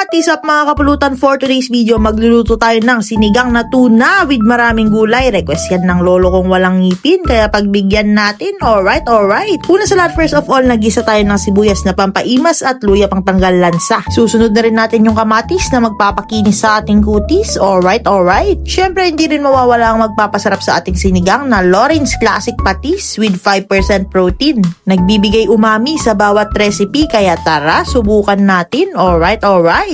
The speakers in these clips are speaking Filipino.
What is up mga kapulutan? For today's video, magluluto tayo ng sinigang na tuna with maraming gulay. Request yan ng lolo kong walang ngipin, kaya pagbigyan natin. Alright. Una sa lahat, first of all, nagisa tayo ng sibuyas na pampaimas at luya pang tanggal lansa. Susunod na rin natin yung kamatis na magpapakinis sa ating kutis. Alright. Syempre, hindi rin mawawala ang magpapasarap sa ating sinigang na Lawrence Classic Patis with 5% protein. Nagbibigay umami sa bawat recipe, kaya tara, subukan natin. Alright.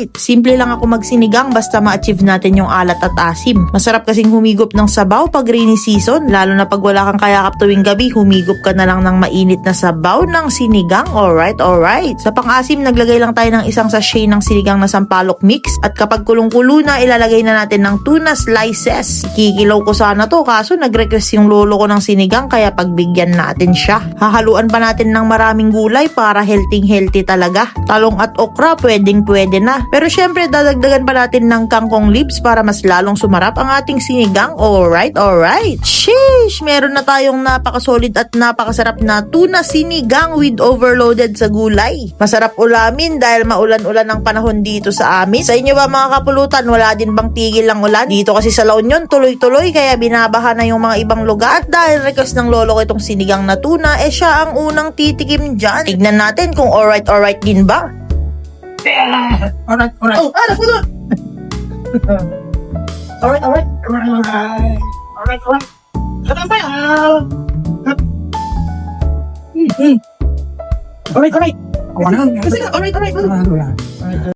Simple lang ako magsinigang basta ma-achieve natin yung alat at asim. Masarap kasing humigop ng sabaw pag rainy season, lalo na pag wala kang kayakap tuwing gabi, humigop ka na lang ng mainit na sabaw ng sinigang. Alright. Sa pang-asim, naglagay lang tayo ng isang sachet ng sinigang na sampalok mix, at kapag kulong-kulo na, ilalagay na natin ng tuna slices. Kikilaw ko sana to, kaso nag-request yung lolo ko ng sinigang, kaya pagbigyan natin siya. Hahaluan pa natin ng maraming gulay para healthy talaga. Talong at okra, pwede na. Pero syempre, dadagdagan pa natin ng kangkong leaves para mas lalong sumarap ang ating sinigang. Alright. Sheesh! Meron na tayong napakasolid at napakasarap na tuna sinigang with overloaded sa gulay. Masarap ulamin dahil maulan-ulan ang panahon dito sa amin. Sa inyo ba mga kapulutan, wala din bang tigil ang ulan? Dito kasi sa La Union, tuloy-tuloy, kaya binabaha na yung mga ibang lugar. At dahil request ng lolo ko itong sinigang na tuna, siya ang unang titikim dyan. Tignan natin kung alright din ba. Alright. Oh, that's good. Alright. Ganun ba yan? Alright. Sige, alright.